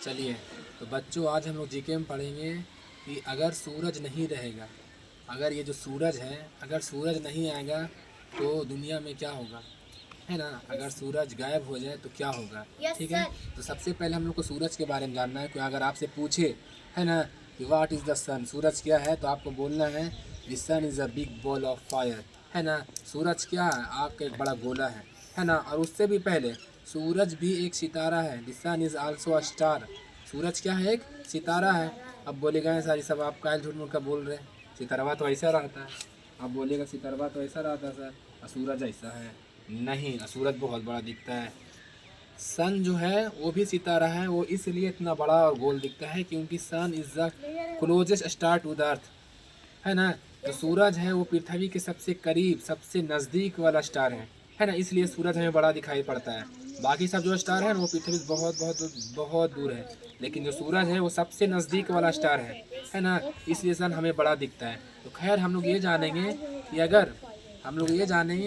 चलिए, तो बच्चों आज हम लोग जीके में पढ़ेंगे कि अगर सूरज नहीं रहेगा, अगर ये जो सूरज है, अगर सूरज नहीं आएगा तो दुनिया में क्या होगा, है ना। अगर सूरज गायब हो जाए तो क्या होगा। ठीक है, तो सबसे पहले हम लोग को सूरज के बारे में जानना है। कोई अगर आपसे पूछे, है ना, कि व्हाट इज़ द सन, सूरज क्या है, तो आपको बोलना है the sun is a big ball of fire, है ना। सूरज क्या है, आग का एक बड़ा गोला है ना। और उससे भी पहले सूरज भी एक सितारा है, the sun is also a star. सूरज क्या है, एक सितारा है। अब बोलेगा सारी सब आप कायल झूठ मूठ का बोल रहे हैं, सितारवा तो ऐसा रहता है। आप बोलेगा सितारवा तो ऐसा रहता है सर, और सूरज ऐसा है। नहीं, सूरज बहुत बड़ा दिखता है। सन जो है वो भी सितारा है, वो इसलिए इतना बड़ा और गोल दिखता है क्योंकि sun is the closest star to the earth, है ना। तो सूरज है वो पृथ्वी के सबसे करीब, सबसे नज़दीक वाला स्टार है ना, इसलिए सूरज हमें बड़ा दिखाई पड़ता है। बाकी सब जो स्टार है ना वो पृथ्वी से बहुत बहुत बहुत दूर है, लेकिन जो सूरज है वो सबसे नज़दीक वाला स्टार है ना, इसलिए सन हमें बड़ा दिखता है। तो खैर हम लोग ये जानेंगे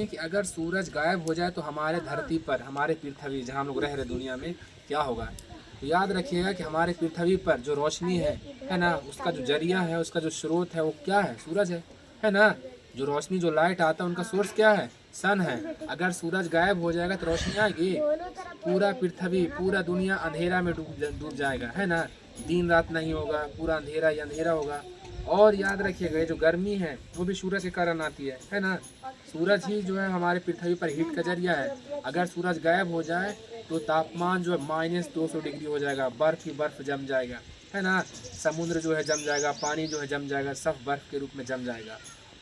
कि अगर सूरज गायब हो जाए तो हमारे धरती पर, हमारे पृथ्वी जहाँ हम लोग रह रहे दुनिया में, क्या होगा। तो याद रखिएगा कि हमारे पृथ्वी पर जो रोशनी है ना, उसका जो जरिया है, उसका जो स्रोत है वो क्या है, सूरज है ना। जो रोशनी, जो लाइट आता है, उनका सोर्स क्या है, सन है। अगर सूरज गायब हो जाएगा तो रोशनी आएगी, पूरा पृथ्वी, पूरा दुनिया अंधेरा में डूब जाएगा, है ना। दिन रात नहीं होगा, पूरा अंधेरा ही अंधेरा होगा। और याद रखिएगा ये जो गर्मी है वो भी सूरज के कारण आती है ना। सूरज ही जो है हमारे पृथ्वी पर हीट का जरिया है। अगर सूरज गायब हो जाए तो तापमान जो है -200 डिग्री हो जाएगा, बर्फ़ ही बर्फ़ जम जाएगा, है ना। समुद्र जो है जम जाएगा, पानी जो है जम जाएगा, सब बर्फ़ के रूप में जम जाएगा।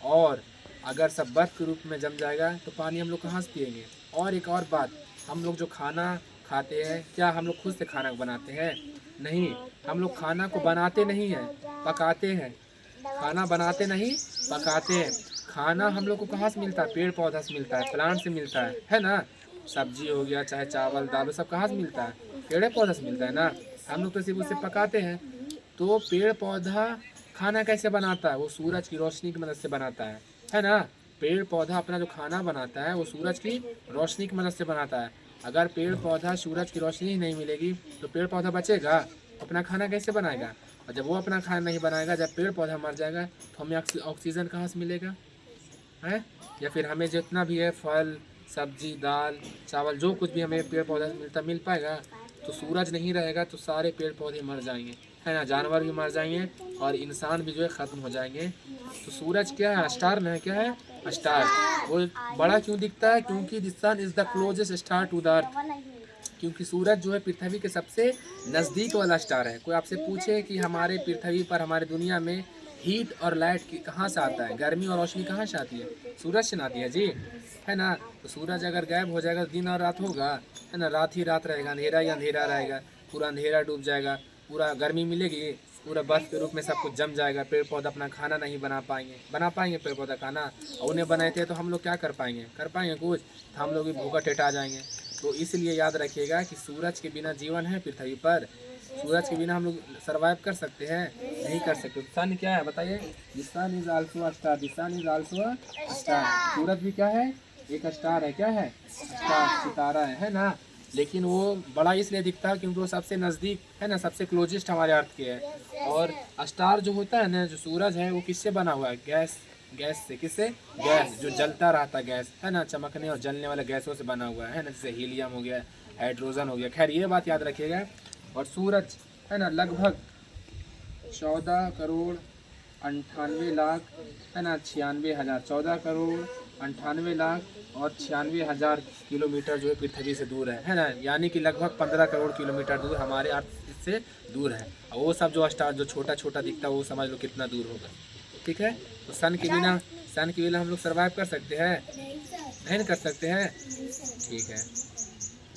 और अगर सब बर्फ़ के रूप में जम जाएगा तो पानी हम लोग कहाँ से पिएंगे। और एक और बात, हम लोग जो खाना खाते हैं, क्या हम लोग खुद से खाना बनाते हैं? नहीं, हम लोग खाना को बनाते नहीं हैं, पकाते हैं। खाना बनाते नहीं, पकाते हैं। खाना हम लोग को कहाँ से मिलता है, पेड़ पौधा से मिलता है, प्लांट से मिलता है ना। सब्जी हो गया, चाहे चावल दाल, सब कहाँ से मिलता है, पेड़ पौधा से मिलता है ना। हम लोग तो सिर्फ उसे पकाते हैं। तो पेड़ पौधा खाना कैसे बनाता है, वो सूरज की रोशनी की मदद से बनाता है ना। पेड़ पौधा अपना जो खाना बनाता है वो सूरज की रोशनी की मदद से बनाता है। अगर पेड़ पौधा, सूरज की रोशनी ही नहीं मिलेगी तो पेड़ पौधा बचेगा, अपना खाना कैसे बनाएगा। और जब वो अपना खाना नहीं बनाएगा, जब पेड़ पौधा मर जाएगा तो हमें ऑक्सीजन कहाँ से मिलेगा, है। या फिर हमें जितना भी है फल, सब्जी, दाल, चावल, जो कुछ भी हमें पेड़ पौधा से मिल पाएगा। तो सूरज नहीं रहेगा तो सारे पेड़ पौधे मर जाएंगे, है ना, जानवर भी मर जाएंगे और इंसान भी जो है ख़त्म हो जाएंगे। तो सूरज क्या है, स्टार में क्या है, स्टार। वो बड़ा क्यों दिखता है, क्योंकि the sun is the closest star to the earth. क्योंकि सूरज जो है पृथ्वी के सबसे नज़दीक वाला स्टार है। कोई आपसे पूछे कि हमारे पृथ्वी पर, हमारे दुनिया में हीट और लाइट की कहाँ से आता है, गर्मी और रोशनी कहाँ से आती है, सूरज से आती है जी, है ना। तो सूरज अगर गायब हो जाएगा तो दिन और रात होगा, है ना, रात ही रात रहेगा, अंधेरा ही अंधेरा रहेगा, पूरा अंधेरा डूब जाएगा, पूरा गर्मी मिलेगी, पूरा बर्फ़ के रूप में सब कुछ जम जाएगा। पेड़ पौधा अपना खाना नहीं बना पाएंगे पेड़ पौधा खाना। और उन्हें बनाते तो हम लोग क्या कर पाएंगे कुछ, तो हम लोग भी भूखा टेटा जाएंगे। तो इसलिए याद रखिएगा कि सूरज के बिना जीवन है पृथ्वी पर, सूरज के बिना हम लोग सर्वाइव कर सकते हैं, नहीं कर सकते। सन क्या है बताइए, the sun is also a star, the sun is also a star. सूरज भी क्या है, एक स्टार है, क्या है, स्टार, सितारा है ना। लेकिन वो बड़ा इसलिए दिखता है क्योंकि वो सबसे नज़दीक है ना, सबसे क्लोजेस्ट हमारे अर्थ के है। और स्टार जो होता है ना, जो सूरज है, वो किससे बना हुआ है, गैस से। किससे, गैस जो जलता रहता है, गैस, है ना, चमकने और जलने वाले गैसों से बना हुआ है ना, जैसे हीलियम हो गया, हाइड्रोजन हो गया। खैर ये बात याद रखिएगा। और सूरज है ना लगभग 14,98,00,000 है ना, 96,000, 14,98,00,000 और 96,000 किलोमीटर जो है पृथ्वी से दूर है ना। यानी कि लगभग 15 करोड़ किलोमीटर दूर हमारे अर्थ से दूर है। और वो सब जो स्टार जो छोटा छोटा दिखता है वो समझ लो कितना दूर होगा। ठीक है, तो सन के बिना हम लोग सर्वाइव कर सकते हैं, नहीं कर सकते हैं। ठीक है।